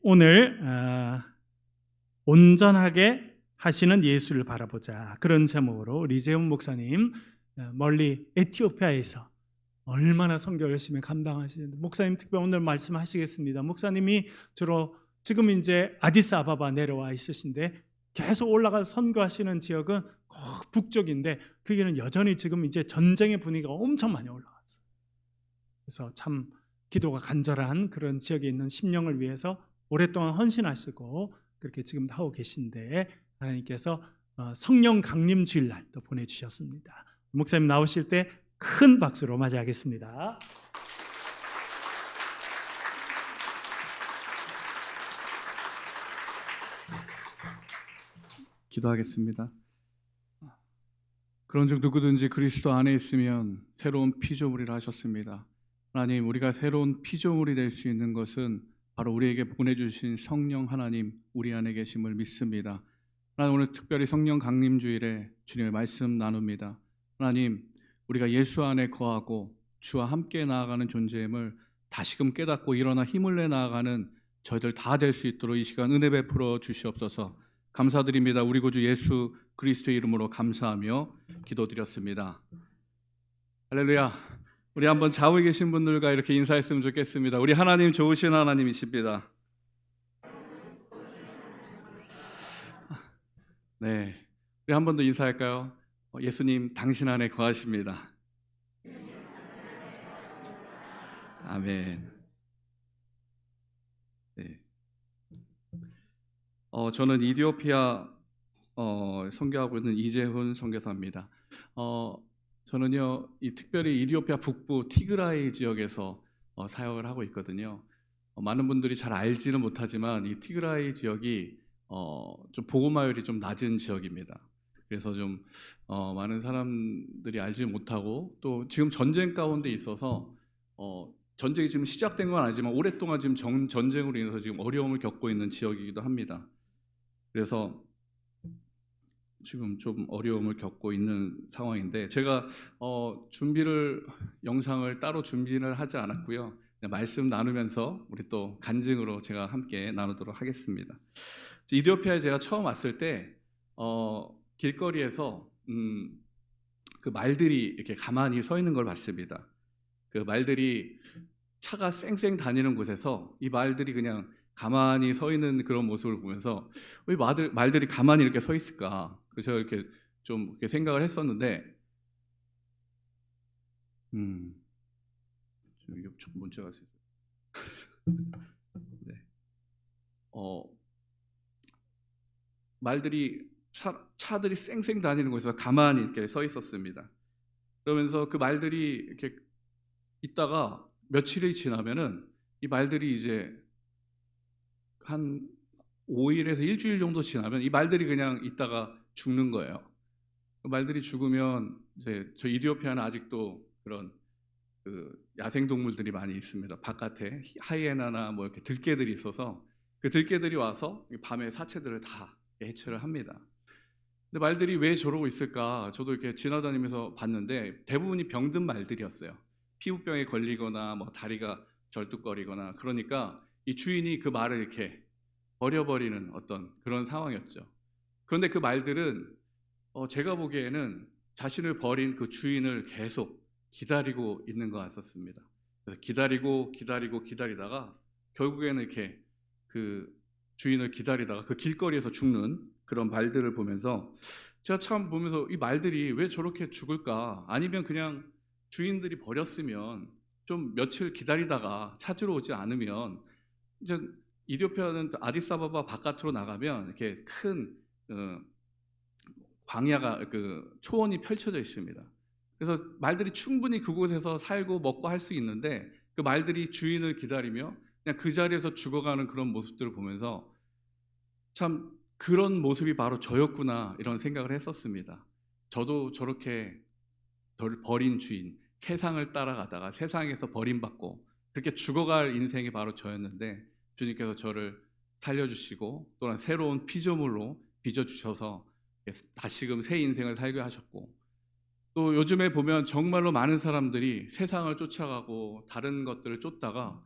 오늘 온전하게 하시는 예수를 바라보자, 그런 제목으로 리재훈 목사님 멀리 에티오피아에서 얼마나 선교 열심히 감당하시는데, 목사님 특별 오늘 말씀하시겠습니다. 목사님이 주로 지금 이제 아디스아바바 내려와 있으신데 계속 올라가 선교하시는 지역은 북쪽인데 거기는 여전히 지금 이제 전쟁의 분위기가 엄청 많이 올라왔어요. 그래서 참 기도가 간절한 그런 지역에 있는 심령을 위해서 오랫동안 헌신하시고 그렇게 지금 하고 계신데, 하나님께서 성령 강림 주일날도 보내주셨습니다. 목사님 나오실 때 큰 박수로 맞이하겠습니다. 기도하겠습니다. 그런즉 누구든지 그리스도 안에 있으면 새로운 피조물이라 하셨습니다. 하나님, 우리가 새로운 피조물이 될 수 있는 것은 바로 우리에게 보내주신 성령 하나님 우리 안에 계심을 믿습니다. 하나님, 오늘 특별히 성령 강림 주일에 주님의 말씀 나눕니다. 하나님, 우리가 예수 안에 거하고 주와 함께 나아가는 존재임을 다시금 깨닫고 일어나 힘을 내 나아가는 저희들 다 될 수 있도록 이 시간 은혜 베풀어 주시옵소서. 감사드립니다. 우리 구주 예수 그리스도의 이름으로 감사하며 기도드렸습니다. 할렐루야. 우리 한번 좌우에 계신 분들과 이렇게 인사했으면 좋겠습니다. 우리 하나님 좋으신 하나님이십니다. 네, 우리 한 번 더 인사할까요? 예수님 당신 안에 거하십니다. 아멘. 네. 저는 이디오피아 선교하고 있는 이재훈 선교사입니다. 저는요, 이 특별히 북부 티그라이 지역에서 사역을 하고 있거든요. 많은 분들이 잘 알지는 못하지만 이 티그라이 지역이 좀 복음화율이 좀 낮은 지역입니다. 그래서 좀 많은 사람들이 알지 못하고, 또 지금 전쟁 가운데 있어서 전쟁이 지금 시작된 건 아니지만 오랫동안 지금 전쟁으로 인해서 지금 어려움을 겪고 있는 지역이기도 합니다. 그래서 지금 좀 어려움을 겪고 있는 상황인데, 제가 영상을 따로 준비를 하지 않았고요. 그냥 말씀 나누면서 우리 또 간증으로 제가 함께 나누도록 하겠습니다. 이디오피아에 제가 처음 왔을 때 길거리에서 그 말들이 이렇게 가만히 서 있는 걸 봤습니다. 그 말들이 차가 쌩쌩 다니는 곳에서 이 말들이 그냥 가만히 서 있는 그런 모습을 보면서 왜 말들이 가만히 이렇게 서 있을까? 그래서 제가 이렇게 좀 이렇게 생각을 했었는데, 이게 좀 문제가 있어요. 네. 말들이 차들이 쌩쌩 다니는 곳에서 가만히 이렇게 서 있었습니다. 그러면서 그 말들이 이렇게 있다가 며칠이 지나면은 이 말들이 이제 한 5일에서 일주일 정도 지나면 이 말들이 그냥 있다가 죽는 거예요. 그 말들이 죽으면 이제 저 이디오피아는 아직도 그런 그 야생 동물들이 많이 있습니다. 바깥에 하이에나나 뭐 이렇게 들개들이 있어서 그 들개들이 와서 밤에 사체들을 다 해체를 합니다. 근데 말들이 왜 저러고 있을까? 저도 이렇게 지나다니면서 봤는데 대부분이 병든 말들이었어요. 피부병에 걸리거나 뭐 다리가 절뚝거리거나, 그러니까 이 주인이 그 말을 이렇게 버려버리는 어떤 그런 상황이었죠. 그런데 그 말들은 제가 보기에는 자신을 버린 그 주인을 계속 기다리고 있는 것 같았습니다. 그래서 기다리다가 결국에는 이렇게 그 주인을 기다리다가 그 길거리에서 죽는 그런 말들을 보면서 제가 참 보면서 이 말들이 왜 저렇게 죽을까? 아니면 그냥 주인들이 버렸으면 좀 며칠 기다리다가 찾으러 오지 않으면, 이제 이디오피아는 아디스아바바 바깥으로 나가면 이렇게 큰 광야가 초원이 펼쳐져 있습니다. 그래서 말들이 충분히 그곳에서 살고 먹고 할 수 있는데 그 말들이 주인을 기다리며 그냥 그 자리에서 죽어가는 그런 모습들을 보면서 참 그런 모습이 바로 저였구나, 이런 생각을 했었습니다. 저도 저렇게 저를 버린 주인, 세상을 따라가다가 세상에서 버림받고 그렇게 죽어갈 인생이 바로 저였는데, 주님께서 저를 살려주시고 또한 새로운 피조물로 빚어주셔서 다시금 새 인생을 살게 하셨고, 또 요즘에 보면 정말로 많은 사람들이 세상을 쫓아가고 다른 것들을 쫓다가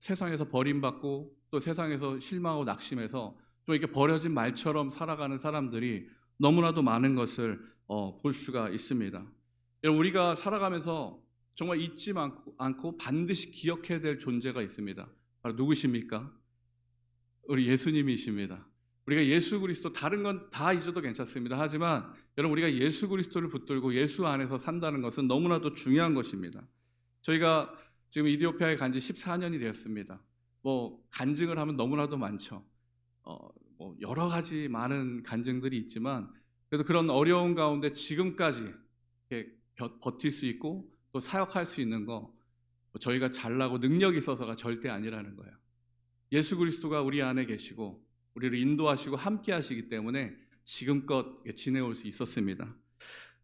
세상에서 버림받고 또 세상에서 실망하고 낙심해서 좀 이렇게 버려진 말처럼 살아가는 사람들이 너무나도 많은 것을 볼 수가 있습니다. 여러분, 우리가 살아가면서 정말 잊지 않고 반드시 기억해야 될 존재가 있습니다. 바로 누구십니까? 우리 예수님이십니다. 우리가 예수 그리스도, 다른 건 다 잊어도 괜찮습니다. 하지만 여러분, 우리가 예수 그리스도를 붙들고 예수 안에서 산다는 것은 너무나도 중요한 것입니다. 저희가 지금 이디오피아에 간 지 14년이 되었습니다. 뭐 간증을 하면 너무나도 많죠. 뭐 여러 가지 많은 간증들이 있지만 그래도 그런 어려운 가운데 지금까지 이렇게 버틸 수 있고 또 사역할 수 있는 거, 저희가 잘나고 능력이 있어서가 절대 아니라는 거예요. 예수 그리스도가 우리 안에 계시고 우리를 인도하시고 함께 하시기 때문에 지금껏 지내올 수 있었습니다.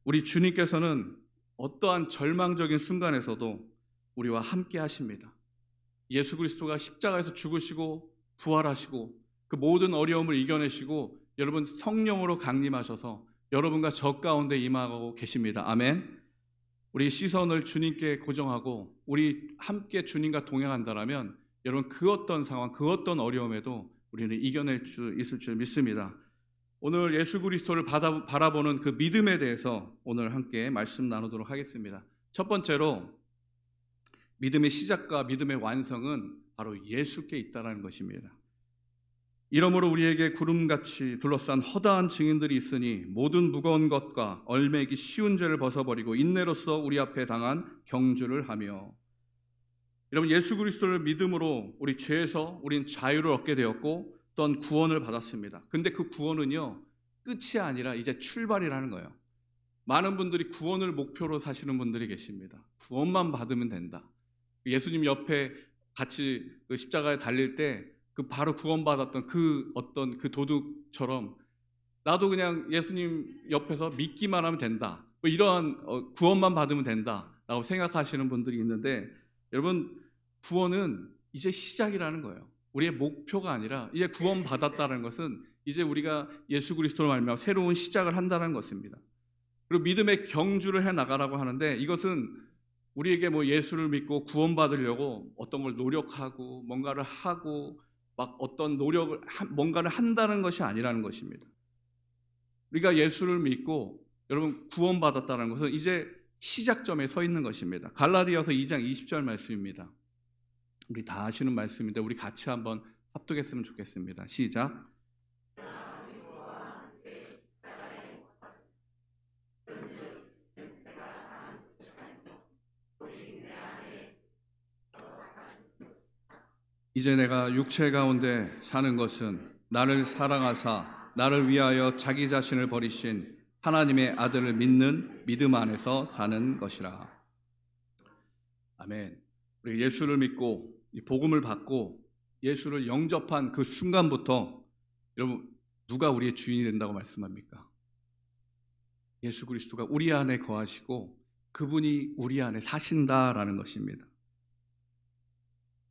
우리 주님께서는 어떠한 절망적인 순간에서도 우리와 함께 하십니다. 예수 그리스도가 십자가에서 죽으시고 부활하시고 그 모든 어려움을 이겨내시고 여러분 성령으로 강림하셔서 여러분과 저 가운데 임하고 계십니다. 아멘. 우리 시선을 주님께 고정하고 우리 함께 주님과 동행한다라면 여러분 그 어떤 상황, 그 어떤 어려움에도 우리는 이겨낼 수 있을 줄 믿습니다. 오늘 예수 그리스도를 바라보는 그 믿음에 대해서 오늘 함께 말씀 나누도록 하겠습니다. 첫 번째로 믿음의 시작과 믿음의 완성은 바로 예수께 있다는 것입니다. 이러므로 우리에게 구름같이 둘러싼 허다한 증인들이 있으니 모든 무거운 것과 얼매기 쉬운 죄를 벗어버리고 인내로써 우리 앞에 당한 경주를 하며. 여러분, 예수 그리스도를 믿음으로 우리 죄에서 우린 자유를 얻게 되었고 또한 구원을 받았습니다. 근데 그 구원은요, 끝이 아니라 이제 출발이라는 거예요. 많은 분들이 구원을 목표로 사시는 분들이 계십니다. 구원만 받으면 된다. 예수님 옆에 같이 그 십자가에 달릴 때 그 바로 구원받았던 그 어떤 그 도둑처럼 나도 그냥 예수님 옆에서 믿기만 하면 된다, 뭐 이러한 구원만 받으면 된다라고 생각하시는 분들이 있는데, 여러분 구원은 이제 시작이라는 거예요. 우리의 목표가 아니라 이제 구원받았다는 것은 이제 우리가 예수 그리스도로 말미암아 새로운 시작을 한다는 것입니다. 그리고 믿음의 경주를 해 나가라고 하는데, 이것은 우리에게 뭐 예수를 믿고 구원받으려고 어떤 걸 노력하고 뭔가를 하고 막 어떤 노력을 뭔가를 한다는 것이 아니라는 것입니다. 우리가 예수를 믿고 여러분 구원받았다는 것은 이제 시작점에 서 있는 것입니다. 갈라디아서 2장 20절 말씀입니다. 우리 다 아시는 말씀인데 우리 같이 한번 합독했으면 좋겠습니다. 시작. 이제 내가 육체 가운데 사는 것은 나를 사랑하사 나를 위하여 자기 자신을 버리신 하나님의 아들을 믿는 믿음 안에서 사는 것이라. 아멘. 우리 예수를 믿고 이 복음을 받고 예수를 영접한 그 순간부터 여러분 누가 우리의 주인이 된다고 말씀합니까? 예수 그리스도가 우리 안에 거하시고 그분이 우리 안에 사신다라는 것입니다.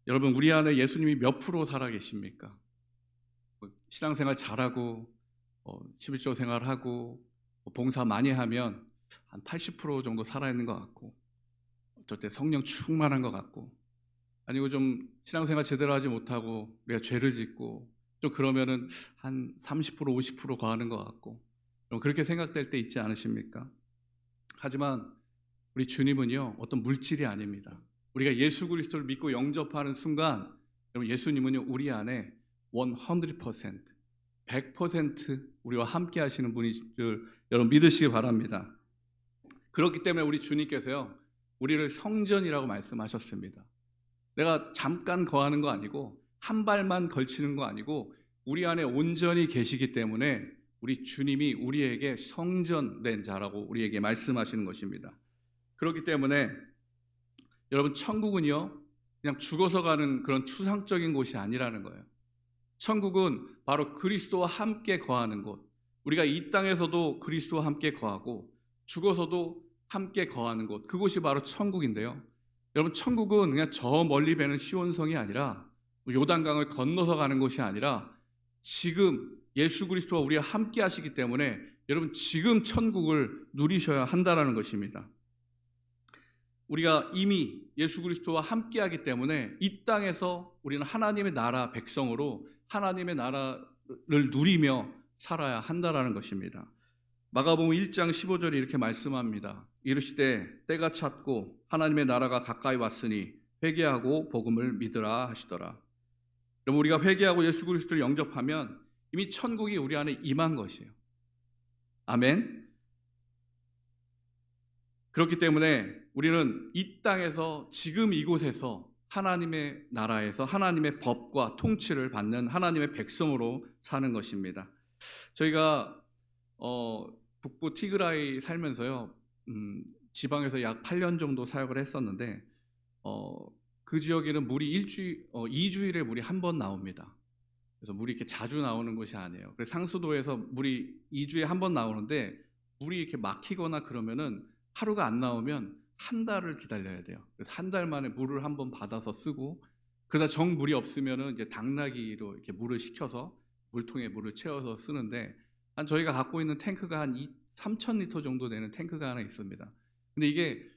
여러분, 우리 안에 예수님이 몇 프로 살아 계십니까? 신앙생활 잘하고 11조 생활하고 봉사 많이 하면 한 80% 정도 살아있는 것 같고, 어쩔 때 성령 충만한 것 같고, 아니고 좀 신앙생활 제대로 하지 못하고 우리가 죄를 짓고 좀 그러면은 한 30% 50% 거하는 것 같고, 그렇게 생각될 때 있지 않으십니까? 하지만 우리 주님은요 어떤 물질이 아닙니다. 우리가 예수 그리스도를 믿고 영접하는 순간 여러분 예수님은요 우리 안에 100% 100% 우리와 함께 하시는 분인 줄 여러분 믿으시기 바랍니다. 그렇기 때문에 우리 주님께서요 우리를 성전이라고 말씀하셨습니다. 내가 잠깐 거하는 거 아니고 한 발만 걸치는 거 아니고 우리 안에 온전히 계시기 때문에 우리 주님이 우리에게 성전된 자라고 우리에게 말씀하시는 것입니다. 그렇기 때문에 여러분 천국은요 그냥 죽어서 가는 그런 추상적인 곳이 아니라는 거예요. 천국은 바로 그리스도와 함께 거하는 곳. 우리가 이 땅에서도 그리스도와 함께 거하고 죽어서도 함께 거하는 곳, 그곳이 바로 천국인데요. 여러분 천국은 그냥 저 멀리 배는 시온성이 아니라 요단강을 건너서 가는 곳이 아니라 지금 예수 그리스도와 우리와 함께 하시기 때문에 여러분 지금 천국을 누리셔야 한다는 것입니다. 우리가 이미 예수 그리스도와 함께하기 때문에 이 땅에서 우리는 하나님의 나라 백성으로 하나님의 나라를 누리며 살아야 한다라는 것입니다. 마가복음 1장 15절에 이렇게 말씀합니다. 이르시되 때가 찼고 하나님의 나라가 가까이 왔으니 회개하고 복음을 믿으라 하시더라. 여러분, 우리가 회개하고 예수 그리스도를 영접하면 이미 천국이 우리 안에 임한 것이에요. 아멘. 그렇기 때문에 우리는 이 땅에서 지금 이곳에서 하나님의 나라에서 하나님의 법과 통치를 받는 하나님의 백성으로 사는 것입니다. 저희가 북부 티그라이 살면서요, 지방에서 약 8년 정도 사역을 했었는데 그 지역에는 물이 2주일에 물이 한 번 나옵니다. 그래서 물이 이렇게 자주 나오는 것이 아니에요. 그래서 상수도에서 물이 2주에 한 번 나오는데 물이 이렇게 막히거나 그러면은 하루가 안 나오면 한 달을 기다려야 돼요. 그래서 한 달 만에 물을 한 번 받아서 쓰고, 그러다 정 물이 없으면은 이제 당나귀로 이렇게 물을 식혀서 물통에 물을 채워서 쓰는데, 저희가 갖고 있는 탱크가 한 3,000리터 정도 되는 탱크가 하나 있습니다. 근데 이게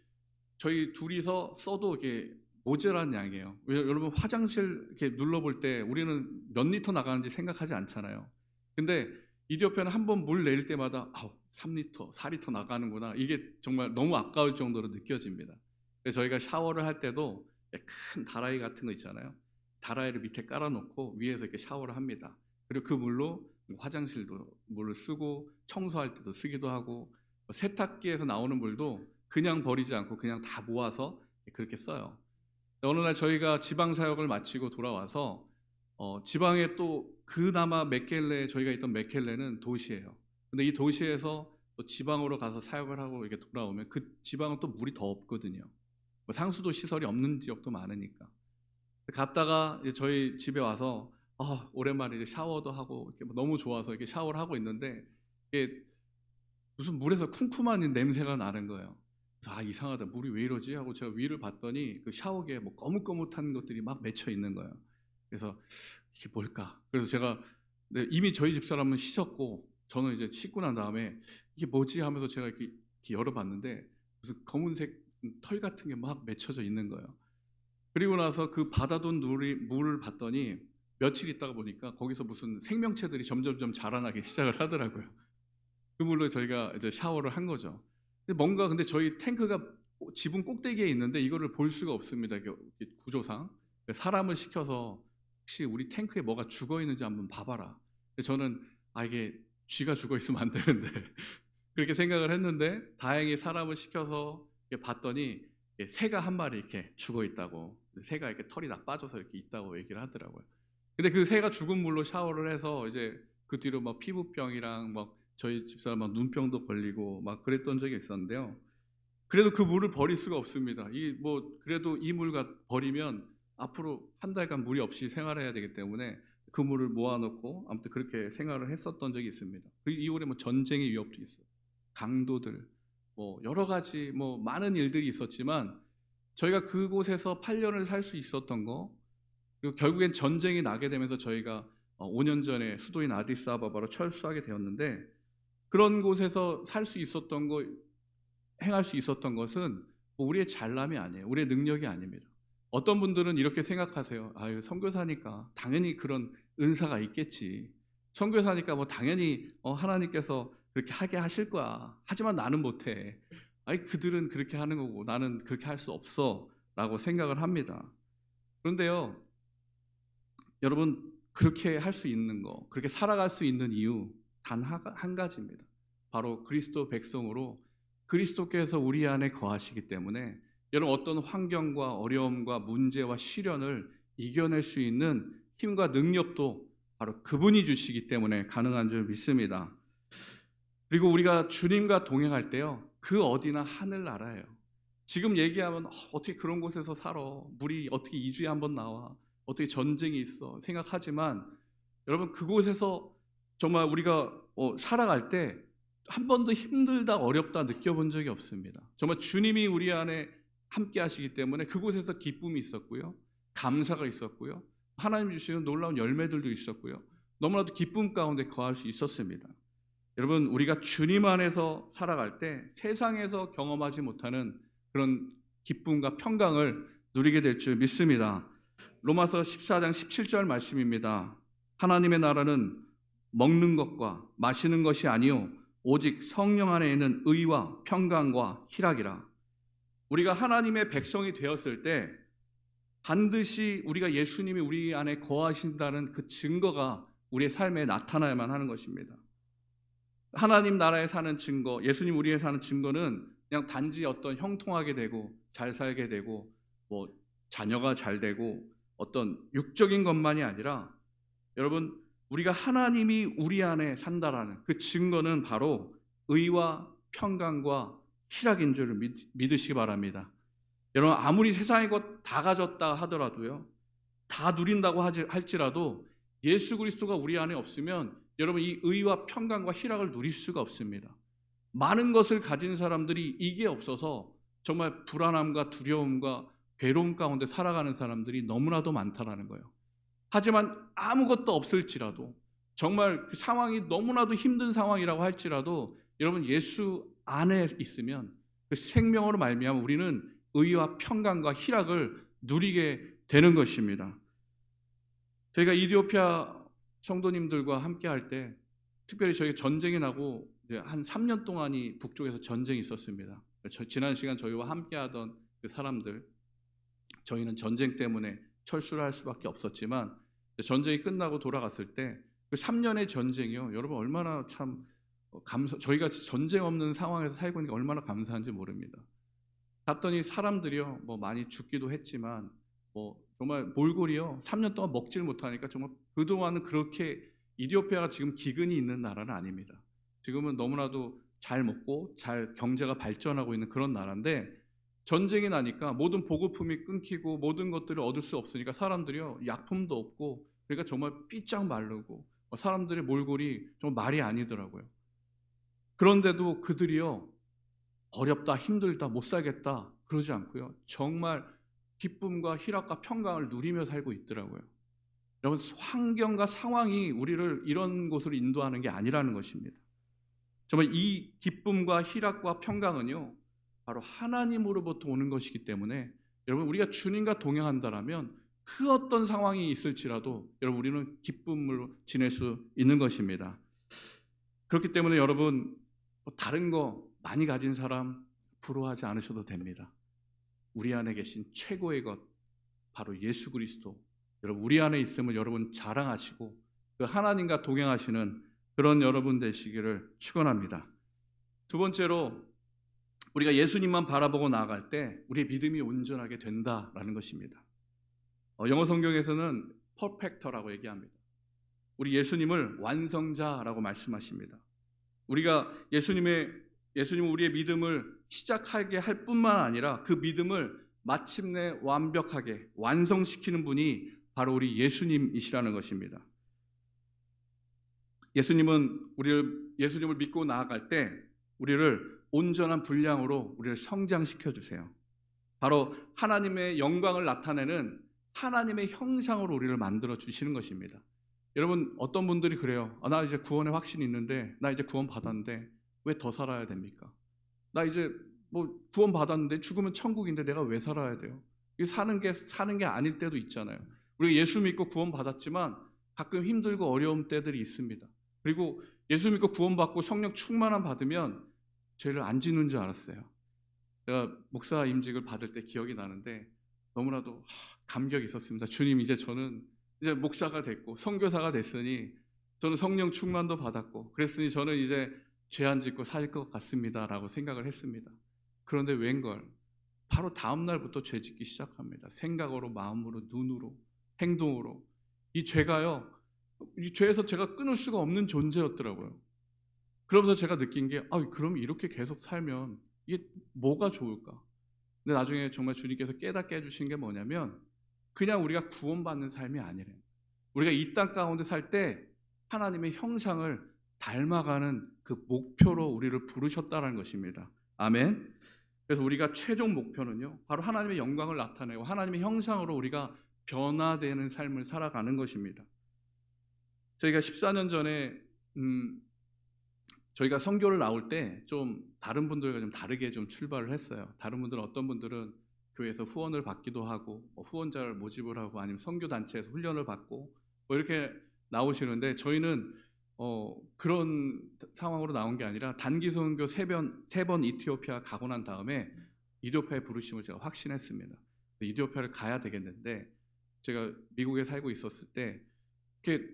저희 둘이서 써도 이게 모자란 양이에요. 여러분, 화장실 이렇게 눌러볼 때 우리는 몇 리터 나가는지 생각하지 않잖아요. 근데 이디오피아는 한 번 물 내릴 때마다 3리터, 4리터 나가는구나. 이게 정말 너무 아까울 정도로 느껴집니다. 그래서 저희가 샤워를 할 때도 큰 다라이 같은 거 있잖아요. 다라이를 밑에 깔아놓고 위에서 이렇게 샤워를 합니다. 그리고 그 물로 화장실도 물을 쓰고 청소할 때도 쓰기도 하고, 세탁기에서 나오는 물도 그냥 버리지 않고 그냥 다 모아서 그렇게 써요. 어느 날 저희가 지방 사역을 마치고 돌아와서 지방에 또 그나마 맥켈레, 저희가 있던 맥켈레는 도시예요. 근데 이 도시에서 또 지방으로 가서 사역을 하고 이렇게 돌아오면 그 지방은 또 물이 더 없거든요. 상수도 시설이 없는 지역도 많으니까. 갔다가 이제 저희 집에 와서 오랜만에 이제 샤워도 하고 이렇게 너무 좋아서 이렇게 샤워를 하고 있는데 이게 무슨 물에서 쿰쿰한 냄새가 나는 거예요. 그래서 이상하다, 물이 왜 이러지 하고 제가 위를 봤더니 그 샤워기에 뭐 거뭇거뭇한 것들이 막 맺혀 있는 거예요. 그래서 이게 뭘까? 그래서 제가 이미 저희 집사람은 씻었고 저는 이제 씻고 난 다음에 이게 뭐지 하면서 제가 이렇게 열어봤는데 무슨 검은색 털 같은 게 막 맺혀져 있는 거예요. 그리고 나서 그 받아둔 물을 봤더니 며칠 있다가 보니까 거기서 무슨 생명체들이 점점점 자라나기 시작을 하더라고요. 그 물로 저희가 이제 샤워를 한 거죠. 근데 저희 탱크가 지붕 꼭대기에 있는데 이거를 볼 수가 없습니다. 구조상. 사람을 시켜서 혹시 우리 탱크에 뭐가 죽어 있는지 한번 봐봐라. 저는 이게 쥐가 죽어 있으면 안 되는데 그렇게 생각을 했는데, 다행히 사람을 시켜서 봤더니 새가 한 마리 이렇게 죽어 있다고, 새가 이렇게 털이 다 빠져서 이렇게 있다고 얘기를 하더라고요. 근데 그 새가 죽은 물로 샤워를 해서 이제 그 뒤로 막 피부병이랑 막 저희 집사람 막 눈병도 걸리고 막 그랬던 적이 있었는데요. 그래도 그 물을 버릴 수가 없습니다. 그래도 이 물 버리면 앞으로 한 달간 물이 없이 생활해야 되기 때문에 그 물을 모아놓고 아무튼 그렇게 생활을 했었던 적이 있습니다. 그리고 이후에 전쟁의 위협도 있어요. 강도들, 여러 가지 많은 일들이 있었지만 저희가 그곳에서 8년을 살 수 있었던 거, 그리고 결국엔 전쟁이 나게 되면서 저희가 5년 전에 수도인 아디스아바바로 철수하게 되었는데, 그런 곳에서 살 수 있었던 거, 행할 수 있었던 것은 우리의 잘남이 아니에요. 우리의 능력이 아닙니다. 어떤 분들은 이렇게 생각하세요. 선교사니까 당연히 그런 은사가 있겠지. 선교사니까 당연히 하나님께서 그렇게 하게 하실 거야. 하지만 나는 못해. 그들은 그렇게 하는 거고 나는 그렇게 할 수 없어 라고 생각을 합니다. 그런데요, 여러분, 그렇게 할 수 있는 거, 그렇게 살아갈 수 있는 이유 단 한 가지입니다. 바로 그리스도 백성으로 그리스도께서 우리 안에 거하시기 때문에 여러분, 어떤 환경과 어려움과 문제와 시련을 이겨낼 수 있는 힘과 능력도 바로 그분이 주시기 때문에 가능한 줄 믿습니다. 그리고 우리가 주님과 동행할 때요, 그 어디나 하늘나라예요. 지금 얘기하면 어떻게 그런 곳에서 살아, 물이 어떻게 2주에 한 번 나와, 어떻게 전쟁이 있어 생각하지만, 여러분, 그곳에서 정말 우리가 살아갈 때 한 번도 힘들다 어렵다 느껴본 적이 없습니다. 정말 주님이 우리 안에 함께 하시기 때문에 그곳에서 기쁨이 있었고요, 감사가 있었고요, 하나님 주시는 놀라운 열매들도 있었고요, 너무나도 기쁨 가운데 거할 수 있었습니다. 여러분, 우리가 주님 안에서 살아갈 때 세상에서 경험하지 못하는 그런 기쁨과 평강을 누리게 될 줄 믿습니다. 로마서 14장 17절 말씀입니다. 하나님의 나라는 먹는 것과 마시는 것이 아니요 오직 성령 안에 있는 의와 평강과 희락이라. 우리가 하나님의 백성이 되었을 때 반드시 우리가 예수님이 우리 안에 거하신다는 그 증거가 우리의 삶에 나타나야만 하는 것입니다. 하나님 나라에 사는 증거, 예수님 우리에 사는 증거는 그냥 단지 어떤 형통하게 되고 잘 살게 되고 뭐 자녀가 잘 되고 어떤 육적인 것만이 아니라, 여러분, 우리가 하나님이 우리 안에 산다라는 그 증거는 바로 의와 평강과 희락인 줄 믿으시기 바랍니다. 여러분, 아무리 세상의 것 다 가졌다 하더라도요, 다 누린다고 할지라도 예수 그리스도가 우리 안에 없으면 여러분 이 의와 평강과 희락을 누릴 수가 없습니다. 많은 것을 가진 사람들이 이게 없어서 정말 불안함과 두려움과 괴로움 가운데 살아가는 사람들이 너무나도 많다라는 거예요. 하지만 아무것도 없을지라도, 정말 그 상황이 너무나도 힘든 상황이라고 할지라도 여러분 예수 안에 있으면 그 생명으로 말미암아 우리는 의와 평강과 희락을 누리게 되는 것입니다. 저희가 이디오피아 성도님들과 함께 할 때, 특별히 저희 전쟁이 나고 한 3년 동안이 북쪽에서 전쟁이 있었습니다. 지난 시간 저희와 함께 하던 그 사람들, 저희는 전쟁 때문에 철수를 할 수밖에 없었지만 전쟁이 끝나고 돌아갔을 때 그 3년의 전쟁이요, 여러분 얼마나 참 저희가 전쟁 없는 상황에서 살고 있는 게 얼마나 감사한지 모릅니다. 갔더니 사람들이요, 뭐 많이 죽기도 했지만 뭐 정말 몰골이요, 3년 동안 먹질 못하니까 정말 그동안은 그렇게, 이디오피아가 지금 기근이 있는 나라는 아닙니다. 지금은 너무나도 잘 먹고 잘 경제가 발전하고 있는 그런 나라인데, 전쟁이 나니까 모든 보급품이 끊기고 모든 것들을 얻을 수 없으니까 사람들이요, 약품도 없고, 그러니까 정말 삐짝 마르고 사람들의 몰골이 정말 말이 아니더라고요. 그런데도 그들이요, 어렵다, 힘들다, 못 살겠다 그러지 않고요, 정말 기쁨과 희락과 평강을 누리며 살고 있더라고요. 여러분, 환경과 상황이 우리를 이런 곳으로 인도하는 게 아니라는 것입니다. 정말 이 기쁨과 희락과 평강은요, 바로 하나님으로부터 오는 것이기 때문에 여러분, 우리가 주님과 동행한다라면 그 어떤 상황이 있을지라도 여러분 우리는 기쁨으로 지낼 수 있는 것입니다. 그렇기 때문에 여러분, 다른 거 많이 가진 사람 부러워하지 않으셔도 됩니다. 우리 안에 계신 최고의 것, 바로 예수 그리스도, 여러분 우리 안에 있으면 여러분 자랑하시고 그 하나님과 동행하시는 그런 여러분 되시기를 축원합니다. 두 번째로, 우리가 예수님만 바라보고 나아갈 때 우리의 믿음이 온전하게 된다라는 것입니다. 영어 성경에서는 퍼펙터라고 얘기합니다. 우리 예수님을 완성자라고 말씀하십니다. 우리가 예수님은 우리의 믿음을 시작하게 할 뿐만 아니라 그 믿음을 마침내 완벽하게 완성시키는 분이 바로 우리 예수님이시라는 것입니다. 예수님을 믿고 나아갈 때 우리를 온전한 분량으로 우리를 성장시켜 주세요. 바로 하나님의 영광을 나타내는 하나님의 형상으로 우리를 만들어 주시는 것입니다. 여러분, 어떤 분들이 그래요. 나 이제 구원의 확신이 있는데, 나 이제 구원 받았는데 왜 더 살아야 됩니까? 나 이제 뭐 구원 받았는데 죽으면 천국인데 내가 왜 살아야 돼요? 이게 사는 게 아닐 때도 있잖아요. 우리가 예수 믿고 구원 받았지만 가끔 힘들고 어려운 때들이 있습니다. 그리고 예수 믿고 구원 받고 성령 충만함 받으면 죄를 안 짓는 줄 알았어요. 제가 목사 임직을 받을 때 기억이 나는데 너무나도 감격이 있었습니다. 주님, 저는 이제 목사가 됐고 선교사가 됐으니 저는 성령 충만도 받았고 그랬으니 저는 이제 죄 안 짓고 살 것 같습니다 라고 생각을 했습니다. 그런데 웬걸, 바로 다음 날부터 죄 짓기 시작합니다. 생각으로, 마음으로, 눈으로, 행동으로. 이 죄가요, 이 죄에서 제가 끊을 수가 없는 존재였더라고요. 그러면서 제가 느낀 게, 그럼 이렇게 계속 살면 이게 뭐가 좋을까? 근데 나중에 정말 주님께서 깨닫게 해주신 게 뭐냐면, 그냥 우리가 구원받는 삶이 아니래요. 우리가 이 땅 가운데 살 때 하나님의 형상을 닮아가는 그 목표로 우리를 부르셨다는 것입니다. 아멘. 그래서 우리가 최종 목표는요, 바로 하나님의 영광을 나타내고 하나님의 형상으로 우리가 변화되는 삶을 살아가는 것입니다. 저희가 14년 전에 저희가 선교를 나올 때 좀 다른 분들과 좀 다르게 좀 출발을 했어요. 다른 분들은, 어떤 분들은 교회에서 후원을 받기도 하고 후원자를 모집을 하고 아니면 선교 단체에서 훈련을 받고 뭐 이렇게 나오시는데 저희는 그런 상황으로 나온 게 아니라 단기 선교 세 번 이티오피아 가고 난 다음에 이티오피아에 부르심을 제가 확신했습니다. 이티오피아를 가야 되겠는데 제가 미국에 살고 있었을 때 이렇게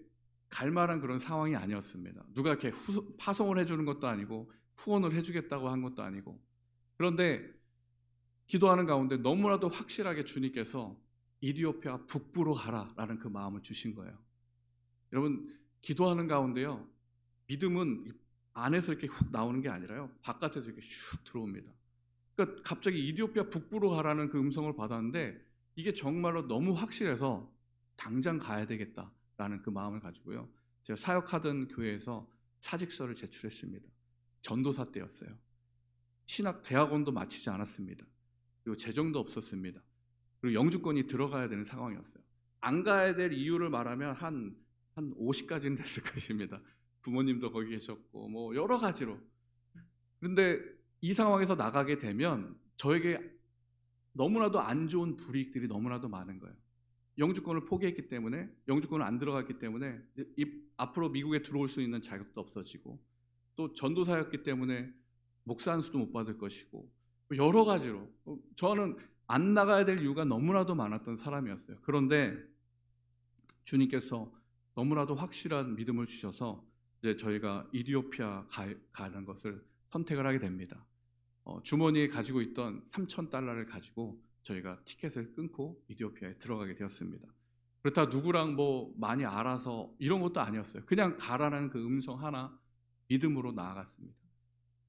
갈 만한 그런 상황이 아니었습니다. 누가 이렇게 파송을 해주는 것도 아니고 후원을 해주겠다고 한 것도 아니고 그런데 기도하는 가운데 너무나도 확실하게 주님께서 이티오피아 북부로 가라라는 그 마음을 주신 거예요. 여러분 기도하는 가운데요 믿음은 안에서 이렇게 훅 나오는 게 아니라요 바깥에서 이렇게 슉 들어옵니다. 그러니까 갑자기 이티오피아 북부로 가라는 그 음성을 받았는데 이게 정말로 너무 확실해서 당장 가야 되겠다라는 그 마음을 가지고요 제가 사역하던 교회에서 사직서를 제출했습니다. 전도사 때였어요. 신학 대학원도 마치지 않았습니다. 그리고 재정도 없었습니다. 그리고 영주권이 들어가야 되는 상황이었어요. 안 가야 될 이유를 말하면 한 50가지는 됐을 것입니다. 부모님도 거기 계셨고 뭐 여러 가지로. 그런데 이 상황에서 나가게 되면 저에게 너무나도 안 좋은 불이익들이 너무나도 많은 거예요. 영주권을 포기했기 때문에 영주권을 안 들어갔기 때문에 앞으로 미국에 들어올 수 있는 자격도 없어지고 또 전도사였기 때문에 목사 안수도 못 받을 것이고 여러 가지로 저는 안 나가야 될 이유가 너무나도 많았던 사람이었어요. 그런데 주님께서 너무나도 확실한 믿음을 주셔서 이제 저희가 이티오피아 가는 것을 선택을 하게 됩니다. 주머니에 가지고 있던 3,000달러를 가지고 저희가 티켓을 끊고 이티오피아에 들어가게 되었습니다. 그렇다 누구랑 뭐 많이 알아서 이런 것도 아니었어요. 그냥 가라는 그 음성 하나 믿음으로 나아갔습니다.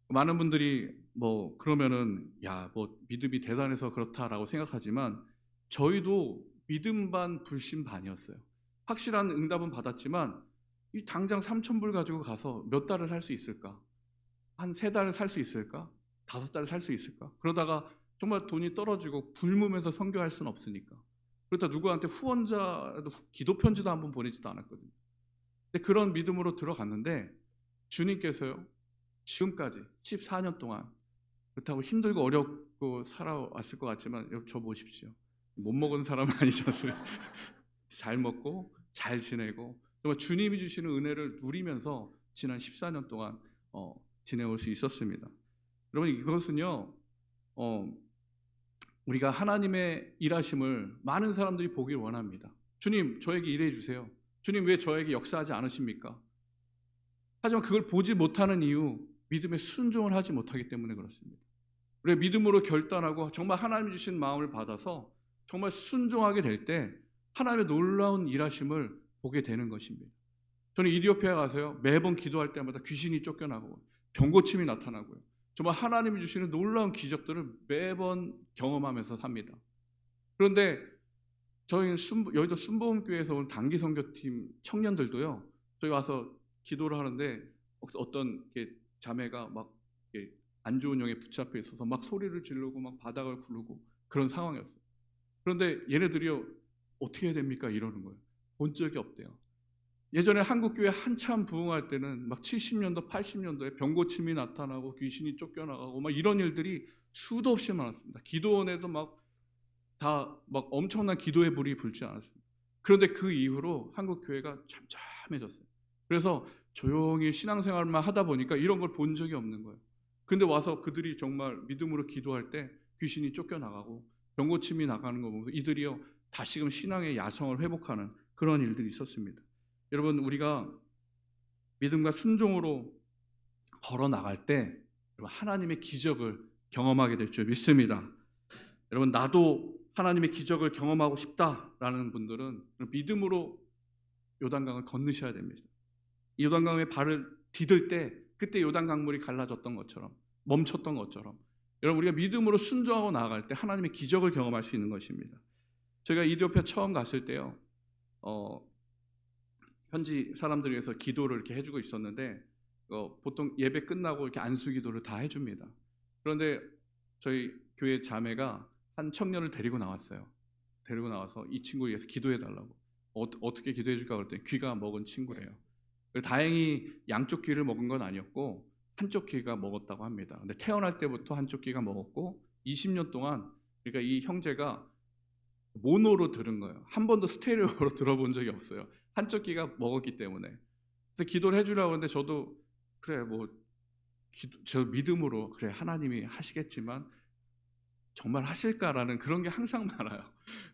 많은 분들이 뭐 그러면은 야 뭐 믿음이 대단해서 그렇다라고 생각하지만 저희도 믿음 반 불신 반이었어요. 확실한 응답은 받았지만 이 당장 3,000불 가지고 가서 몇 달을 살 수 있을까? 한 3달을 살 수 있을까? 5달을 살 수 있을까? 그러다가 정말 돈이 떨어지고 굶으면서 선교할 수는 없으니까. 그렇다 누구한테 후원자도 기도 편지도 한번 보내지도 않았거든요. 근데 그런 믿음으로 들어갔는데 주님께서요 지금까지 14년 동안 그렇다고 힘들고 어렵고 살아왔을 것 같지만 저 보십시오. 못 먹은 사람은 아니셨어요. 잘 먹고 잘 지내고 정말 주님이 주시는 은혜를 누리면서 지난 14년 동안 지내올 수 있었습니다. 여러분 이것은요 우리가 하나님의 일하심을 많은 사람들이 보길 원합니다. 주님 저에게 일해 주세요. 주님 왜 저에게 역사하지 않으십니까? 하지만 그걸 보지 못하는 이유 믿음의 순종을 하지 못하기 때문에 그렇습니다. 우리가 믿음으로 결단하고 정말 하나님이 주신 마음을 받아서 정말 순종하게 될 때 하나님의 놀라운 일하심을 보게 되는 것입니다. 저는 이티오피아에 가서요 매번 기도할 때마다 귀신이 쫓겨나고 병고침이 나타나고요 정말 하나님이 주시는 놀라운 기적들을 매번 경험하면서 삽니다. 그런데 저희 여의도 순복음교회에서 온 단기 선교팀 청년들도요 저희 와서 기도를 하는데 어떤 자매가 막 안 좋은 영에 붙잡혀 있어서 막 소리를 지르고 막 바닥을 구르고 그런 상황이었어요. 그런데 얘네들이요 어떻게 해야 됩니까? 이러는 거예요. 본 적이 없대요. 예전에 한국교회 한참 부흥할 때는 막 70년도 80년도에 병고침이 나타나고 귀신이 쫓겨나가고 막 이런 일들이 수도 없이 많았습니다. 기도원에도 막 엄청난 기도의 불이 불지 않았습니다. 그런데 그 이후로 한국교회가 잠잠해졌어요. 그래서 조용히 신앙생활만 하다 보니까 이런 걸 본 적이 없는 거예요. 근데 와서 그들이 정말 믿음으로 기도할 때 귀신이 쫓겨나가고 병고침이 나가는 거 보면서 이들이요 다시금 신앙의 야성을 회복하는 그런 일들이 있었습니다. 여러분 우리가 믿음과 순종으로 걸어 나갈 때 하나님의 기적을 경험하게 될 줄 믿습니다. 여러분 나도 하나님의 기적을 경험하고 싶다라는 분들은 믿음으로 요단강을 건너셔야 됩니다. 이 요단강에 발을 디딜 때 그때 요단강물이 갈라졌던 것처럼 멈췄던 것처럼 여러분 우리가 믿음으로 순종하고 나아갈 때 하나님의 기적을 경험할 수 있는 것입니다. 저희가 이티오피아 처음 갔을 때요 현지 사람들 위해서 기도를 이렇게 해주고 있었는데 보통 예배 끝나고 이렇게 안수 기도를 다 해줍니다. 그런데 저희 교회 자매가 한 청년을 데리고 나왔어요. 데리고 나와서 이 친구 위해서 기도해달라고. 어떻게 기도해줄까 그랬더니 귀가 먹은 친구래요. 다행히 양쪽 귀를 먹은 건 아니었고 한쪽 귀가 먹었다고 합니다. 근데 태어날 때부터 한쪽 귀가 먹었고 20년 동안 그러니까 이 형제가 모노로 들은 거예요. 한 번도 스테레오로 들어본 적이 없어요. 한쪽 귀가 먹었기 때문에. 그래서 기도를 해주려고 하는데 저도 그래 뭐 저 믿음으로 그래 하나님이 하시겠지만 정말 하실까라는 그런 게 항상 많아요.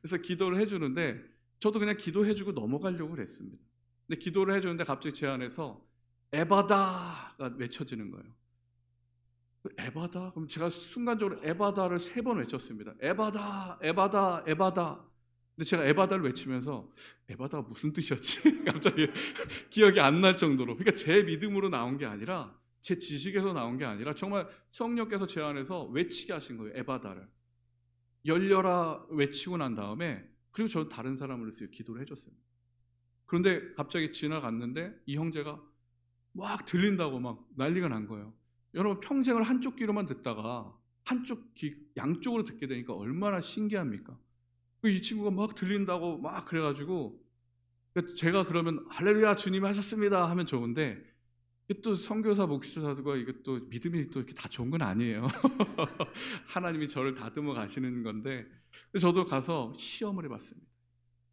그래서 기도를 해주는데 저도 그냥 기도해주고 넘어가려고 그랬습니다. 근데 기도를 해주는데 갑자기 제 안에서 에바다가 외쳐지는 거예요. 에바다? 그럼 제가 순간적으로 에바다를 3번 외쳤습니다. 에바다, 에바다, 에바다. 근데 제가 에바다를 외치면서 에바다가 무슨 뜻이었지? 갑자기 기억이 안 날 정도로. 그러니까 제 믿음으로 나온 게 아니라 제 지식에서 나온 게 아니라 정말 성령께서 제 안에서 외치게 하신 거예요. 에바다를. 열려라 외치고 난 다음에 그리고 저는 다른 사람을 위해서 기도를 해줬어요. 그런데 갑자기 지나갔는데 이 형제가 막 들린다고 막 난리가 난 거예요. 여러분 평생을 한쪽 귀로만 듣다가 한쪽 귀 양쪽으로 듣게 되니까 얼마나 신기합니까? 이 친구가 막 들린다고 막 그래가지고 제가 그러면 할렐루야 주님 하셨습니다 하면 좋은데 또 선교사 목사들과 이것도 믿음이 또 이렇게 다 좋은 건 아니에요. 하나님이 저를 다듬어 가시는 건데 저도 가서 시험을 해봤습니다.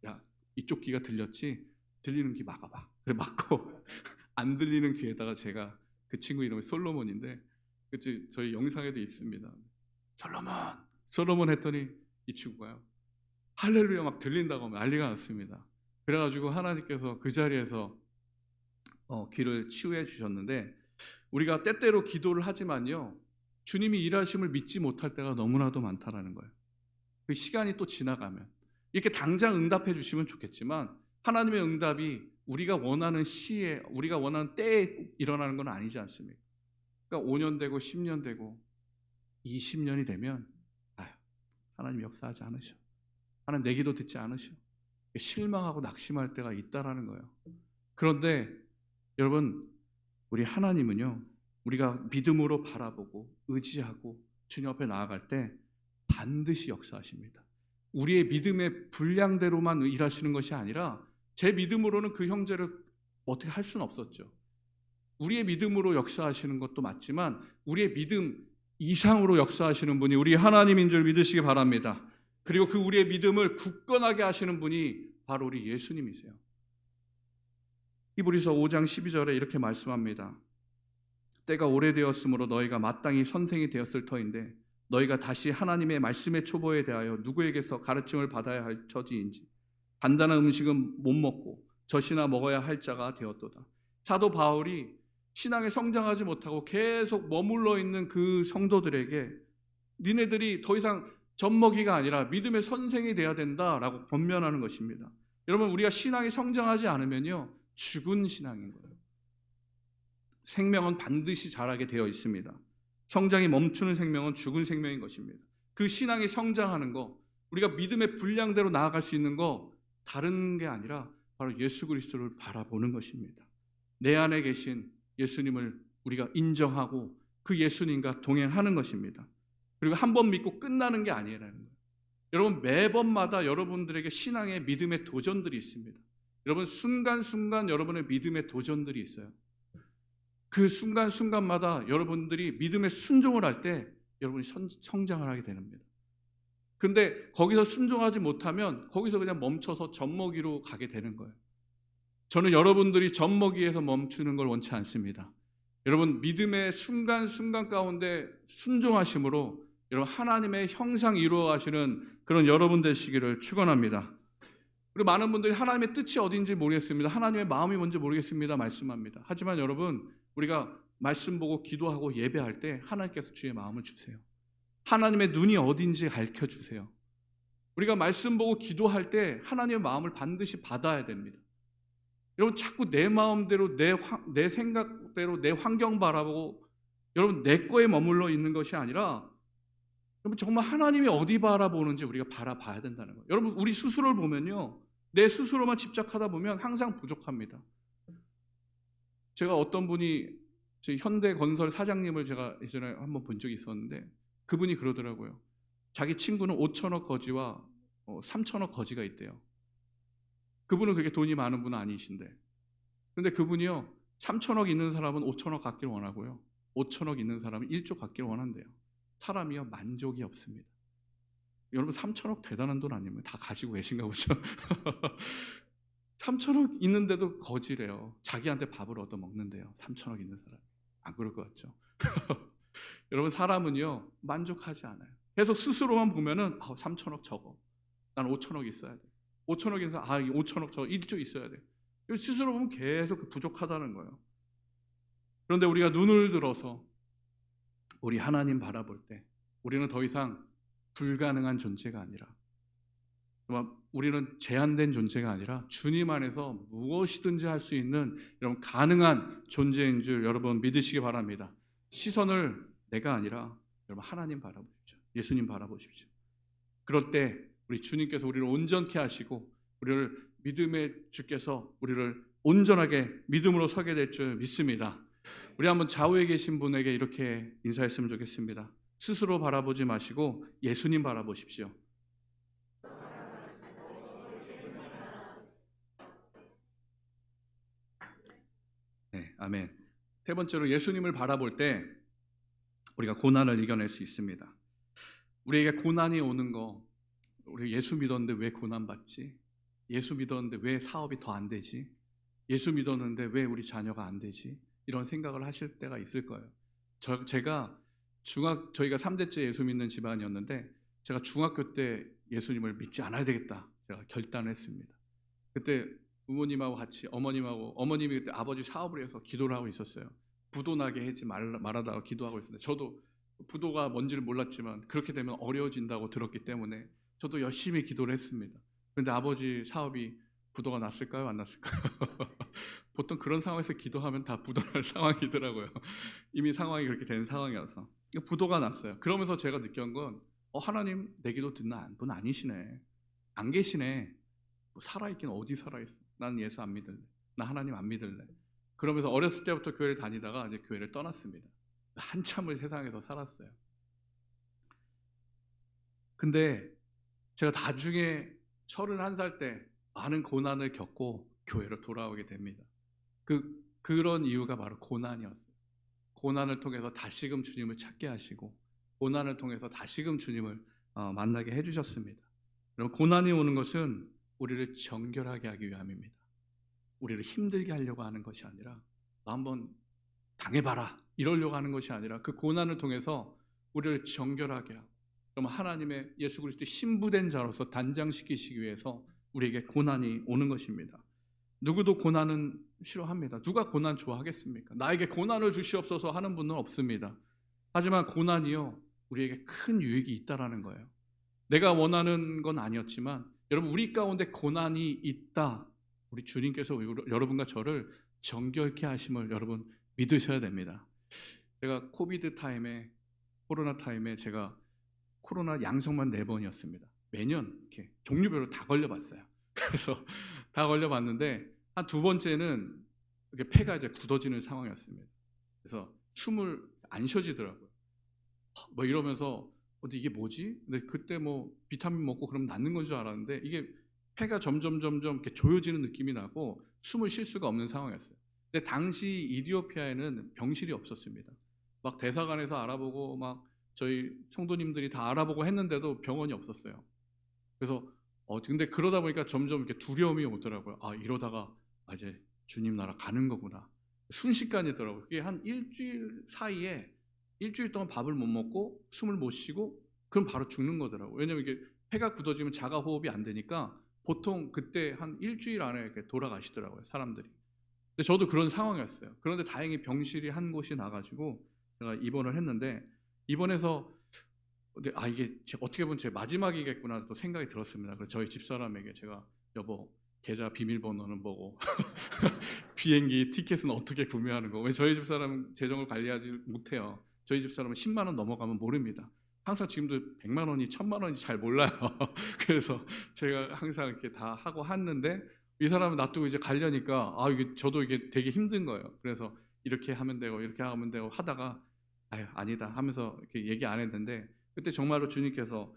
야 이쪽 귀가 들렸지? 들리는 귀 막아봐. 그래 막고 안 들리는 귀에다가 제가 그 친구 이름이 솔로몬인데 그치 저희 영상에도 있습니다. 솔로몬 했더니 이 친구가요 할렐루야 막 들린다고 하면 난리가 났습니다. 그래가지고 하나님께서 그 자리에서 귀를 치유해 주셨는데 우리가 때때로 기도를 하지만요 주님이 일하심을 믿지 못할 때가 너무나도 많다라는 거예요. 그 시간이 또 지나가면 이렇게 당장 응답해 주시면 좋겠지만 하나님의 응답이 우리가 원하는 시에 우리가 원하는 때에 일어나는 건 아니지 않습니까? 그러니까 5년 되고 10년 되고 20년이 되면 하나님 역사하지 않으셔. 하나님 내 기도 듣지 않으셔. 실망하고 낙심할 때가 있다라는 거예요. 그런데 여러분 우리 하나님은요 우리가 믿음으로 바라보고 의지하고 주님 앞에 나아갈 때 반드시 역사하십니다. 우리의 믿음의 분량대로만 일하시는 것이 아니라 제 믿음으로는 그 형제를 어떻게 할 수는 없었죠. 우리의 믿음으로 역사하시는 것도 맞지만 우리의 믿음 이상으로 역사하시는 분이 우리 하나님인 줄 믿으시기 바랍니다. 그리고 그 우리의 믿음을 굳건하게 하시는 분이 바로 우리 예수님이세요. 히브리서 5장 12절에 이렇게 말씀합니다. 때가 오래되었으므로 너희가 마땅히 선생이 되었을 터인데 너희가 다시 하나님의 말씀의 초보에 대하여 누구에게서 가르침을 받아야 할 처지인지 단단한 음식은 못 먹고 젖이나 먹어야 할 자가 되었도다. 사도 바울이 신앙에 성장하지 못하고 계속 머물러 있는 그 성도들에게 니네들이 더 이상 젖먹이가 아니라 믿음의 선생이 돼야 된다라고 권면하는 것입니다. 여러분 우리가 신앙이 성장하지 않으면요 죽은 신앙인 거예요. 생명은 반드시 자라게 되어 있습니다. 성장이 멈추는 생명은 죽은 생명인 것입니다. 그 신앙이 성장하는 거 우리가 믿음의 분량대로 나아갈 수 있는 거 다른 게 아니라 바로 예수 그리스도를 바라보는 것입니다. 내 안에 계신 예수님을 우리가 인정하고 그 예수님과 동행하는 것입니다. 그리고 한 번 믿고 끝나는 게 아니라는 거예요. 여러분 매번마다 여러분들에게 신앙의 믿음의 도전들이 있습니다. 여러분 순간순간 여러분의 믿음의 도전들이 있어요. 그 순간순간마다 여러분들이 믿음에 순종을 할 때 여러분이 성장을 하게 됩니다. 그런데 거기서 순종하지 못하면 거기서 그냥 멈춰서 젖먹이로 가게 되는 거예요. 저는 여러분들이 젖먹이에서 멈추는 걸 원치 않습니다. 여러분 믿음의 순간순간 가운데 순종하심으로 여러분 하나님의 형상 이루어 가시는 그런 여러분 되시기를 축원합니다. 그리고 많은 분들이 하나님의 뜻이 어딘지 모르겠습니다. 하나님의 마음이 뭔지 모르겠습니다. 말씀합니다. 하지만 여러분 우리가 말씀 보고 기도하고 예배할 때 하나님께서 주의 마음을 주세요. 하나님의 눈이 어딘지 가르쳐 주세요. 우리가 말씀 보고 기도할 때 하나님의 마음을 반드시 받아야 됩니다. 여러분 자꾸 내 마음대로 내 생각대로 내 환경 바라보고 여러분 내 거에 머물러 있는 것이 아니라 여러분 정말 하나님이 어디 바라보는지 우리가 바라봐야 된다는 거예요. 여러분 우리 스스로를 보면요 내 스스로만 집착하다 보면 항상 부족합니다. 제가 어떤 분이 현대건설 사장님을 제가 예전에 한번 본 적이 있었는데 그분이 그러더라고요. 자기 친구는 5천억 거지와 3천억 거지가 있대요. 그분은 그렇게 돈이 많은 분은 아니신데 그런데 그분이요 3천억 있는 사람은 5천억 갖기를 원하고요 5천억 있는 사람은 1조 갖기를 원한대요. 사람이요 만족이 없습니다. 여러분 3천억 대단한 돈 아닙니까? 다 가지고 계신가 보죠. 3천억 있는데도 거지래요. 자기한테 밥을 얻어 먹는데요. 3천억 있는 사람. 안 그럴 것 같죠? 여러분 사람은요 만족하지 않아요. 계속 스스로만 보면은 3천억 적어. 난 5천억 있어야 돼. 5천억 있는 사람 5천억 적어. 1조 있어야 돼. 스스로 보면 계속 부족하다는 거예요. 그런데 우리가 눈을 들어서 우리 하나님 바라볼 때 우리는 더 이상 불가능한 존재가 아니라 우리는 제한된 존재가 아니라 주님 안에서 무엇이든지 할 수 있는 여러분 가능한 존재인 줄 여러분 믿으시기 바랍니다. 시선을 내가 아니라 여러분 하나님 바라보십시오. 예수님 바라보십시오. 그럴 때 우리 주님께서 우리를 온전케 하시고 우리를 믿음의 주께서 우리를 온전하게 믿음으로 서게 될 줄 믿습니다. 우리 한번 좌우에 계신 분에게 이렇게 인사했으면 좋겠습니다. 스스로 바라보지 마시고 예수님 바라보십시오. 네, 아멘. 세 번째로 예수님을 바라볼 때 우리가 고난을 이겨낼 수 있습니다. 우리에게 고난이 오는 거, 우리 예수 믿었는데 왜 고난 받지? 예수 믿었는데 왜 사업이 더 안 되지? 예수 믿었는데 왜 우리 자녀가 안 되지? 이런 생각을 하실 때가 있을 거예요. 저희가 3대째 예수 믿는 집안이었는데 제가 중학교 때 예수님을 믿지 않아야 되겠다 제가 결단을 했습니다. 그때 부모님하고 같이 어머님이 그때 아버지 사업을 해서 기도를 하고 있었어요. 부도 나게 하지 말아다가 기도하고 있었는데 저도 부도가 뭔지를 몰랐지만 그렇게 되면 어려워진다고 들었기 때문에 저도 열심히 기도를 했습니다. 그런데 아버지 사업이 부도가 났을까요? 안 났을까요? 보통 그런 상황에서 기도하면 다 부도날 상황이더라고요. 이미 상황이 그렇게 된 상황이어서 부도가 났어요. 그러면서 제가 느낀 건 하나님 내 기도 듣는 분 아니시네. 안 계시네. 살아있긴 어디 살아있어. 난 예수 안 믿을래. 나 하나님 안 믿을래. 그러면서 어렸을 때부터 교회를 다니다가 이제 교회를 떠났습니다. 한참을 세상에서 살았어요. 근데 제가 나중에 31살 때 많은 고난을 겪고 교회로 돌아오게 됩니다. 그런 이유가 바로 고난이었어요. 고난을 통해서 다시금 주님을 찾게 하시고 고난을 통해서 다시금 주님을 만나게 해주셨습니다. 여러분 고난이 오는 것은 우리를 정결하게 하기 위함입니다. 우리를 힘들게 하려고 하는 것이 아니라 한번 당해봐라 이러려고 하는 것이 아니라 그 고난을 통해서 우리를 정결하게 하고 그러면 하나님의 예수 그리스도의 신부된 자로서 단장시키시기 위해서 우리에게 고난이 오는 것입니다. 누구도 고난은 싫어합니다. 누가 고난 좋아하겠습니까? 나에게 고난을 주시옵소서 하는 분은 없습니다. 하지만 고난이요 우리에게 큰 유익이 있다라는 거예요. 내가 원하는 건 아니었지만 여러분 우리 가운데 고난이 있다. 우리 주님께서 여러분과 저를 정결케 하심을 여러분 믿으셔야 됩니다. 제가 코로나 타임에 제가 코로나 양성만 4번이었습니다. 매년 이렇게 종류별로 다 걸려봤어요. 그래서 다 걸려봤는데 한 2번째는 이렇게 폐가 이제 굳어지는 상황이었습니다. 그래서 숨을 안 쉬어지더라고요. 이러면서 이게 뭐지? 근데 그때 비타민 먹고 그러면 낫는 건 줄 알았는데 이게 폐가 점점 이렇게 조여지는 느낌이 나고 숨을 쉴 수가 없는 상황이었어요. 근데 당시 이디오피아에는 병실이 없었습니다. 막 대사관에서 알아보고 막 저희 성도님들이 다 알아보고 했는데도 병원이 없었어요. 그래서 근데 그러다 보니까 점점 이렇게 두려움이 오더라고요. 이러다가 이제 주님 나라 가는 거구나. 순식간이더라고요. 그게 한 일주일 동안 밥을 못 먹고 숨을 못 쉬고 그럼 바로 죽는 거더라고요. 왜냐면 이게 폐가 굳어지면 자가 호흡이 안 되니까 보통 그때 한 일주일 안에 이렇게 돌아가시더라고요, 사람들이. 근데 저도 그런 상황이었어요. 그런데 다행히 병실이 한 곳이 나가지고 제가 입원을 했는데 입원해서 이게 어떻게 보면 제 마지막이겠구나 또 생각이 들었습니다. 그래서 저희 집사람에게 제가 여보 계좌 비밀번호는 뭐고 비행기 티켓은 어떻게 구매하는 거? 왜 저희 집사람은 재정을 관리하지 못해요. 저희 집사람은 10만 원 넘어가면 모릅니다. 항상 지금도 100만 원이 1000만 원인지 잘 몰라요. 그래서 제가 항상 이렇게 다 하고 했는데 이 사람은 놔두고 이제 가려니까 저도 이게 되게 힘든 거예요. 그래서 이렇게 하면 되고 이렇게 하면 되고 하다가 아니다 하면서 이렇게 얘기 안 했는데 그때 정말로 주님께서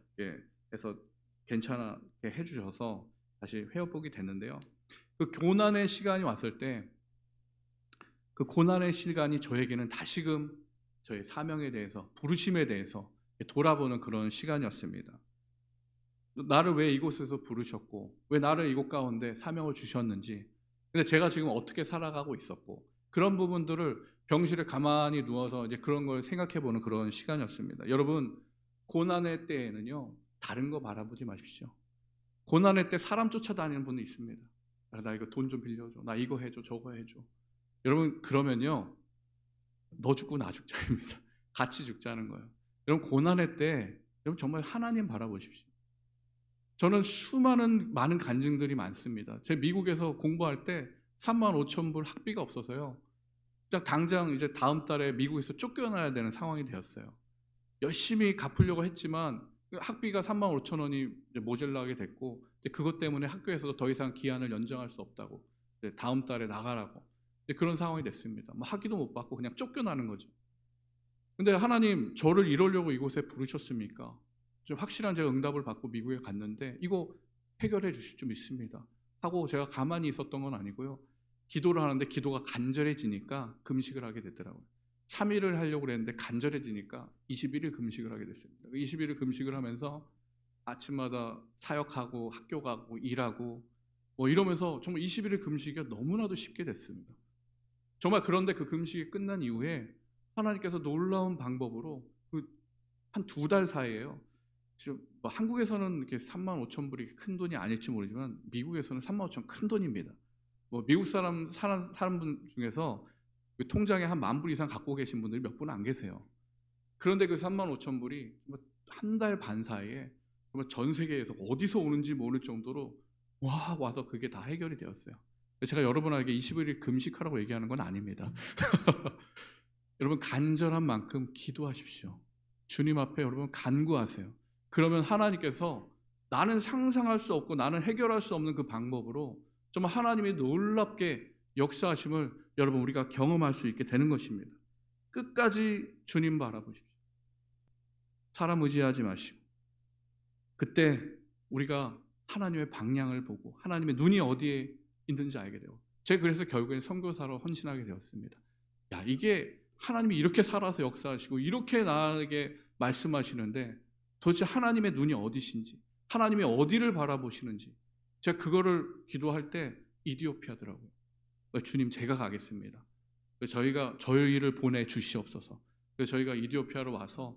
해서 괜찮게 해주셔서 다시 회복이 됐는데요. 그 고난의 시간이 왔을 때 그 고난의 시간이 저에게는 다시금 저의 사명에 대해서 부르심에 대해서 돌아보는 그런 시간이었습니다. 나를 왜 이곳에서 부르셨고 왜 나를 이곳 가운데 사명을 주셨는지, 근데 제가 지금 어떻게 살아가고 있었고, 그런 부분들을 병실에 가만히 누워서 이제 그런 걸 생각해 보는 그런 시간이었습니다. 여러분, 고난의 때에는요 다른 거 바라보지 마십시오. 고난의 때 사람 쫓아다니는 분이 있습니다. 나 이거 돈 좀 빌려줘, 나 이거 해줘, 저거 해줘. 여러분, 그러면요 너 죽고 나 죽자입니다. 같이 죽자는 거예요. 여러분, 고난의 때 여러분 정말 하나님 바라보십시오. 저는 많은 간증들이 많습니다. 제 미국에서 공부할 때 3만 5천 불 학비가 없어서요, 딱 당장 이제 다음 달에 미국에서 쫓겨나야 되는 상황이 되었어요. 열심히 갚으려고 했지만 학비가 3만 5천 원이 모자라게 됐고, 이제 그것 때문에 학교에서도 더 이상 기한을 연장할 수 없다고, 이제 다음 달에 나가라고, 이제 그런 상황이 됐습니다. 뭐 학위도 못 받고 그냥 쫓겨나는 거죠. 근데 하나님, 저를 이러려고 이곳에 부르셨습니까? 좀 확실한 제가 응답을 받고 미국에 갔는데 이거 해결해 주실 좀 있습니다 하고 제가 가만히 있었던 건 아니고요, 기도를 하는데 기도가 간절해지니까 금식을 하게 되더라고요. 3일을 하려고 그랬는데 간절해지니까 21일 금식을 하게 됐습니다. 21일 금식을 하면서 아침마다 사역하고 학교 가고 일하고 뭐 이러면서 정말 21일 금식이 너무나도 쉽게 됐습니다. 정말. 그런데 그 금식이 끝난 이후에 하나님께서 놀라운 방법으로 그 한 2달 사이에요, 지금 뭐 한국에서는 이렇게 3만 5천 불이 큰 돈이 아닐지 모르지만 미국에서는 3만 5천 큰 돈입니다. 뭐 미국 사는 분 중에서 그 통장에 한 10,000불 이상 갖고 계신 분들이 몇 분 안 계세요. 그런데 그 3만 5천 불이 한 달 반 사이에 정말 전 세계에서 어디서 오는지 모를 정도로 와서 그게 다 해결이 되었어요. 제가 여러분에게 21일 금식하라고 얘기하는 건 아닙니다. 여러분, 간절한 만큼 기도하십시오. 주님 앞에 여러분 간구하세요. 그러면 하나님께서 나는 상상할 수 없고 나는 해결할 수 없는 그 방법으로 정말 하나님이 놀랍게 역사하심을 여러분 우리가 경험할 수 있게 되는 것입니다. 끝까지 주님 바라보십시오. 사람 의지하지 마시고, 그때 우리가 하나님의 방향을 보고 하나님의 눈이 어디에 있는지 알게 되고, 제가 그래서 결국엔 선교사로 헌신하게 되었습니다. 야, 이게 하나님이 이렇게 살아서 역사하시고 이렇게 나에게 말씀하시는데 도대체 하나님의 눈이 어디신지, 하나님이 어디를 바라보시는지, 제가 그거를 기도할 때 이디오피아더라고요. 주님, 제가 가겠습니다. 저희를 보내주시옵소서. 그래서 저희가 이디오피아로 와서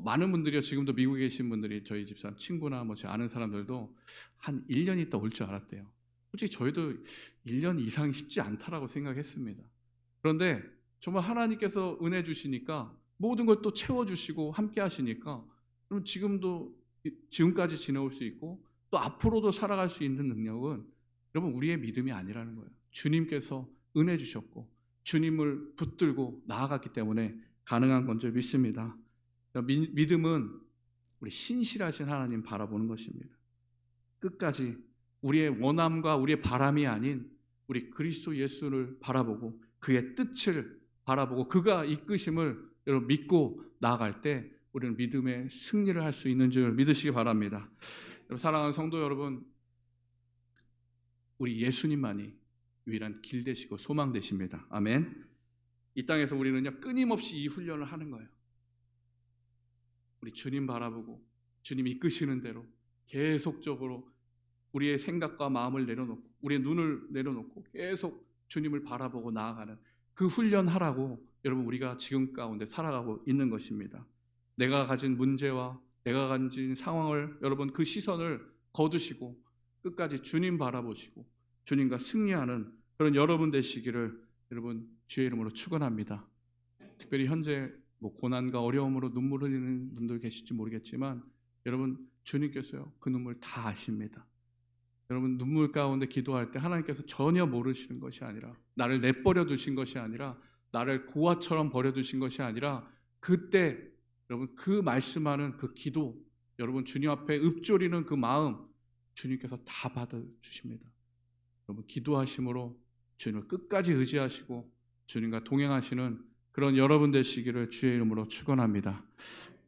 많은 분들이요, 지금도 미국에 계신 분들이 저희 집사람 친구나 뭐 제 아는 사람들도 한 1년 있다 올 줄 알았대요. 솔직히 저희도 1년 이상이 쉽지 않다라고 생각했습니다. 그런데 정말 하나님께서 은혜 주시니까 모든 걸 또 채워주시고 함께 하시니까 그럼 지금까지 지내올 수 있고 또 앞으로도 살아갈 수 있는 능력은 여러분 우리의 믿음이 아니라는 거예요. 주님께서 은혜 주셨고 주님을 붙들고 나아갔기 때문에 가능한 건 줄 믿습니다. 믿음은 우리 신실하신 하나님 바라보는 것입니다. 끝까지 우리의 원함과 우리의 바람이 아닌 우리 그리스도 예수를 바라보고 그의 뜻을 바라보고 그가 이끄심을 여러분 믿고 나아갈 때 우리는 믿음의 승리를 할 수 있는 줄 믿으시기 바랍니다. 여러분, 사랑하는 성도 여러분, 우리 예수님만이 유일한 길 되시고 소망 되십니다. 아멘. 이 땅에서 우리는요 끊임없이 이 훈련을 하는 거예요. 우리 주님 바라보고 주님 이끄시는 대로 계속적으로 우리의 생각과 마음을 내려놓고 우리의 눈을 내려놓고 계속 주님을 바라보고 나아가는 그 훈련하라고 여러분 우리가 지금 가운데 살아가고 있는 것입니다. 내가 가진 문제와 내가 가진 상황을 여러분 그 시선을 거두시고 끝까지 주님 바라보시고 주님과 승리하는 그런 여러분 되시기를 여러분 주의 이름으로 축원합니다. 특별히 현재 고난과 어려움으로 눈물 흘리는 분들 계실지 모르겠지만 여러분 주님께서요 그 눈물 다 아십니다. 여러분 눈물 가운데 기도할 때 하나님께서 전혀 모르시는 것이 아니라 나를 내버려 두신 것이 아니라 나를 고아처럼 버려두신 것이 아니라 그때 여러분 그 말씀하는 그 기도 여러분 주님 앞에 읊조리는 그 마음 주님께서 다 받아주십니다. 여러분 기도하심으로 주님을 끝까지 의지하시고 주님과 동행하시는 그런 여러분 되시기를 주의 이름으로 축원합니다.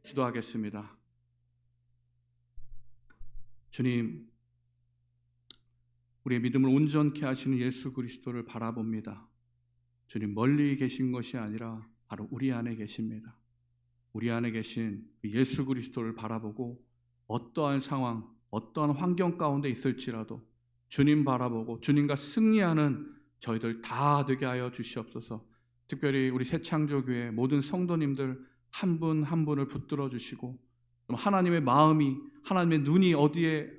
기도하겠습니다. 주님, 우리의 믿음을 온전케 하시는 예수 그리스도를 바라봅니다. 주님, 멀리 계신 것이 아니라 바로 우리 안에 계십니다. 우리 안에 계신 예수 그리스도를 바라보고 어떠한 상황, 어떠한 환경 가운데 있을지라도 주님 바라보고 주님과 승리하는 저희들 다 되게 하여 주시옵소서. 특별히 우리 새창조교회 모든 성도님들 한 분 한 분을 붙들어 주시고 하나님의 마음이, 하나님의 눈이 어디에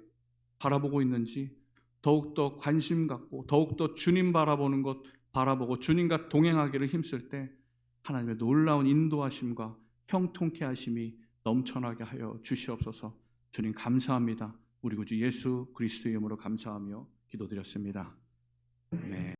바라보고 있는지 더욱더 관심 갖고 더욱더 주님 바라보는 것 바라보고 주님과 동행하기를 힘쓸 때 하나님의 놀라운 인도하심과 형통케 하심이 넘쳐나게 하여 주시옵소서. 주님 감사합니다. 우리 구주 예수 그리스도의 이름으로 감사하며 기도드렸습니다. 네.